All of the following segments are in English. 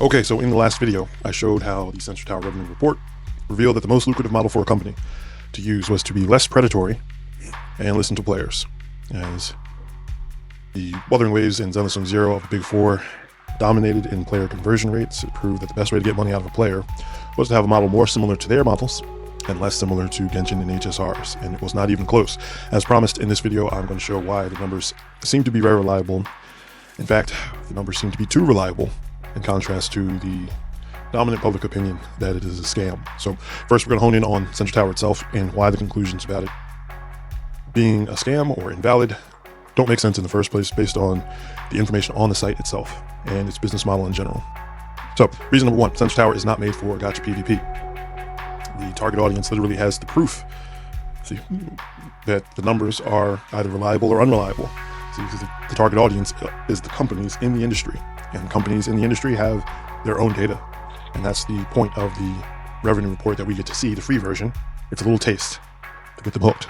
Okay, so in the last video, I showed how the Sensor Tower revenue report revealed that the most lucrative model for a company to use was to be less predatory and listen to players, as the Wuthering Waves and Zenless on Zero of the Big Four dominated in player conversion rates. It proved that the best way to get money out of a player was to have a model more similar to their models and less similar to Genshin and HSRs, and it was not even close. As promised in this video, I'm going to show why the numbers seem to be very reliable. In fact, the numbers seem to be too reliable in contrast to the dominant public opinion that it is a scam. So first, we're going to hone in on Sensor Tower itself and why the conclusions about it being a scam or invalid don't make sense in the first place based on the information on the site itself and its business model in general. So reason number one, Sensor Tower is not made for gacha PvP. The target audience literally has the proof that the numbers are either reliable or unreliable. The target audience is the companies in the industry, and companies in the industry have their own data. And that's the point of the revenue report that we get to see, the free version. It's a little taste to get them hooked,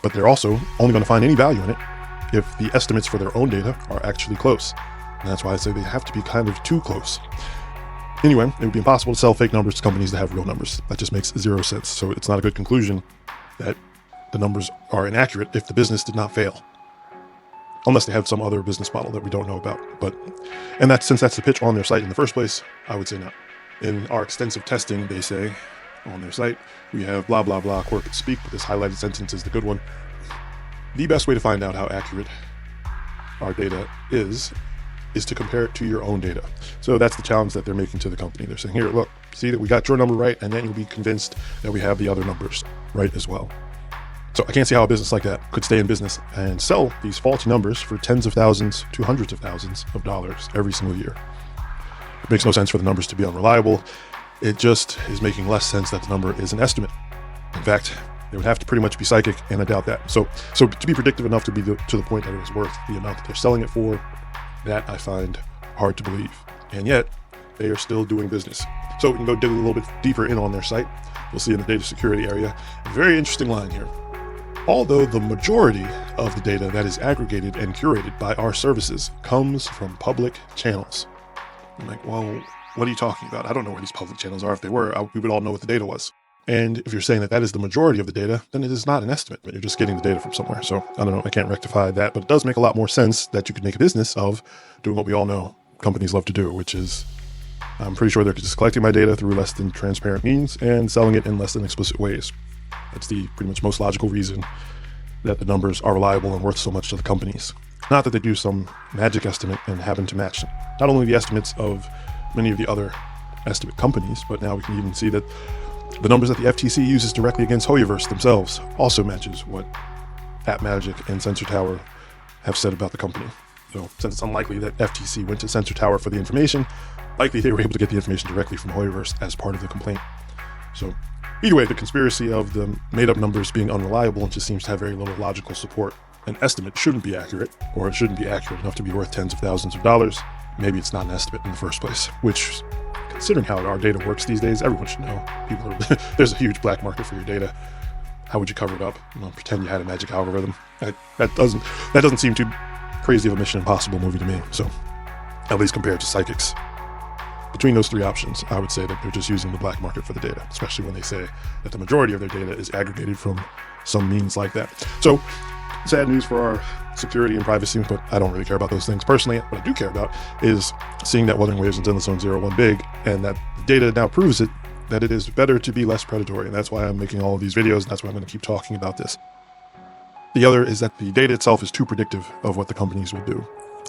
but they're also only going to find any value in it if the estimates for their own data are actually close. And that's why I say they have to be kind of too close. Anyway, it would be impossible to sell fake numbers to companies that have real numbers. That just makes zero sense. So it's not a good conclusion that the numbers are inaccurate if the business did not fail. Unless they have some other business model that we don't know about. Since that's the pitch on their site in the first place, I would say not. In our extensive testing, they say on their site, we have blah, blah, blah, corporate speak, but this highlighted sentence is the good one. The best way to find out how accurate our data is to compare it to your own data. So that's the challenge that they're making to the company. They're saying, here, look, see that we got your number right, and then you'll be convinced that we have the other numbers right as well. So I can't see how a business like that could stay in business and sell these faulty numbers for tens of thousands to hundreds of thousands of dollars every single year. It makes no sense for the numbers to be unreliable. It just is making less sense that the number is an estimate. In fact, they would have to pretty much be psychic, and I doubt that. So to be predictive enough to be to the point that it is worth the amount that they're selling it for, that I find hard to believe. And yet, they are still doing business. So we can go dig a little bit deeper in on their site. You'll see in the data security area, a very interesting line here. Although the majority of the data that is aggregated and curated by our services comes from public channels. I'm like, well, what are you talking about? I don't know where these public channels are. If they were, we would all know what the data was. And if you're saying that that is the majority of the data, then it is not an estimate, but you're just getting the data from somewhere. So I don't know, I can't rectify that, but it does make a lot more sense that you could make a business of doing what we all know companies love to do, which is, I'm pretty sure they're just collecting my data through less than transparent means and selling it in less than explicit ways. That's the pretty much most logical reason that the numbers are reliable and worth so much to the companies. Not that they do some magic estimate and happen to match not only the estimates of many of the other estimate companies, but now we can even see that the numbers that the FTC uses directly against Hoyoverse themselves also matches what AppMagic and Sensor Tower have said about the company. So since it's unlikely that FTC went to Sensor Tower for the information, likely they were able to get the information directly from Hoyoverse as part of the complaint. So either way, the conspiracy of the made-up numbers being unreliable just seems to have very little logical support. An estimate shouldn't be accurate, or it shouldn't be accurate enough to be worth tens of thousands of dollars. Maybe it's not an estimate in the first place, which, considering how our data works these days, everyone should know. There's a huge black market for your data. How would you cover it up? Pretend you had a magic algorithm. That doesn't seem too crazy of a Mission Impossible movie to me. So, at least compared to psychics. Between those three options, I would say that they're just using the black market for the data, especially when they say that the majority of their data is aggregated from some means like that. So, sad news for our security and privacy, but I don't really care about those things personally. What I do care about is seeing that Wuthering Waves and Zenless on Zero won big, and that the data now proves that it is better to be less predatory, and that's why I'm making all of these videos, and that's why I'm going to keep talking about this. The other is that the data itself is too predictive of what the companies will do.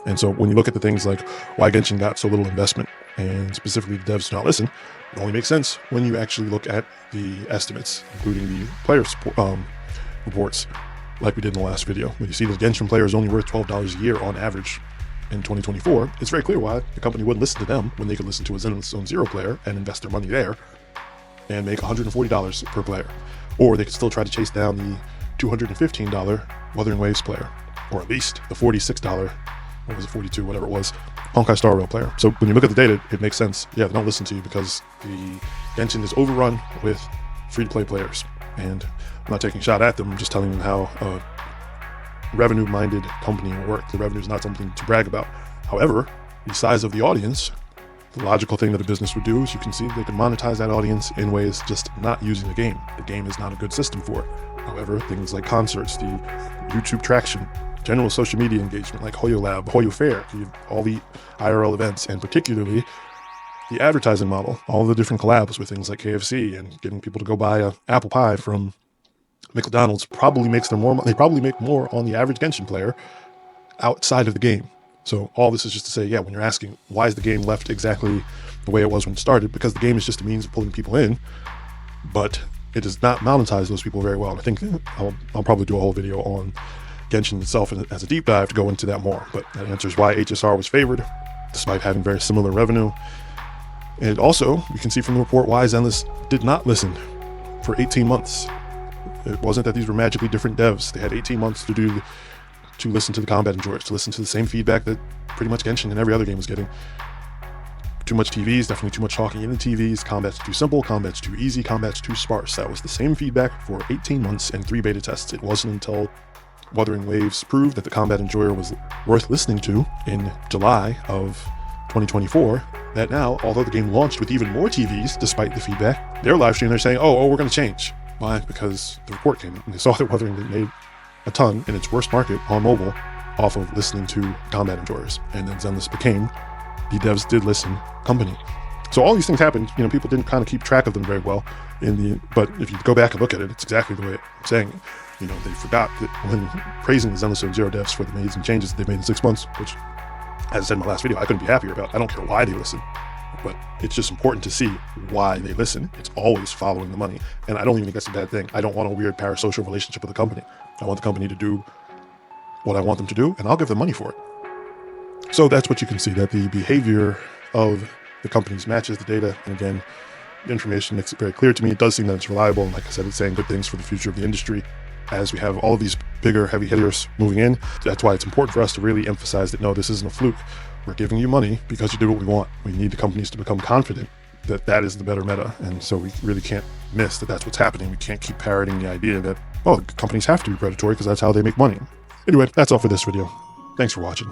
And so when you look at the things like why Genshin got so little investment, and specifically the devs do not listen, it only makes sense when you actually look at the estimates, including the player support, reports, like we did in the last video. When you see the Genshin player is only worth $12 a year on average in 2024, it's very clear why the company wouldn't listen to them when they could listen to a Zenless on Zero player and invest their money there and make $140 per player. Or they could still try to chase down the $215 Wuthering Waves player, or at least the $46, what was it, 42, whatever it was, Honkai Star Rail player. So when you look at the data, it makes sense. Yeah, they don't listen to you because the Genshin is overrun with free-to-play players. And I'm not taking a shot at them, I'm just telling them how a revenue-minded company will work. The revenue is not something to brag about. However, the size of the audience The logical thing that a business would do is you can see they can monetize that audience in ways just not using the game. The game is not a good system for it. However, things like concerts, the YouTube traction, general social media engagement like Hoyo Lab, Hoyo Fair, all the IRL events, and particularly the advertising model, all the different collabs with things like KFC and getting people to go buy an apple pie from McDonald's probably makes them more. They probably make more on the average Genshin player outside of the game. So all this is just to say, yeah, when you're asking why is the game left exactly the way it was when it started, because the game is just a means of pulling people in, but it does not monetize those people very well. And I think I'll probably do a whole video on Genshin itself as a deep dive to go into that more. But that answers why HSR was favored, despite having very similar revenue. And also, you can see from the report why Zenless did not listen for 18 months. It wasn't that these were magically different devs. They had 18 months to listen to the combat enjoyers, to listen to the same feedback that pretty much Genshin and every other game was getting. Too much TVs, definitely too much talking in the TVs, combat's too simple, combat's too easy, combat's too sparse. That was the same feedback for 18 months and 3 beta tests. It wasn't until Wuthering Waves proved that the combat enjoyer was worth listening to in July of 2024 that now, although the game launched with even more TVs, despite the feedback, their live stream, they're saying, oh, we're going to change. Why? Because the report came out and they saw that Wuthering made a ton in its worst market on mobile off of listening to combat enjoyers. And then Zenless became the devs did listen company. So all these things happened, people didn't kind of keep track of them very well but if you go back and look at it, it's exactly the way I'm saying it. They forgot that when praising the Zenless Zero devs for the amazing changes that they've made in 6 months, which, as I said in my last video, I couldn't be happier about. I don't care why they listen, but it's just important to see why they listen. It's always following the money. And I don't even think that's a bad thing. I don't want a weird parasocial relationship with the company. I want the company to do what I want them to do, and I'll give them money for it. So that's what you can see, that the behavior of the companies matches the data. And again, the information makes it very clear to me. It does seem that it's reliable. And like I said, it's saying good things for the future of the industry as we have all of these bigger heavy hitters moving in. That's why it's important for us to really emphasize that, no, this isn't a fluke. We're giving you money because you did what we want. We need the companies to become confident that that is the better meta. And so we really can't miss that that's what's happening. We can't keep parroting the idea that, oh, companies have to be predatory because that's how they make money. Anyway, that's all for this video. Thanks for watching.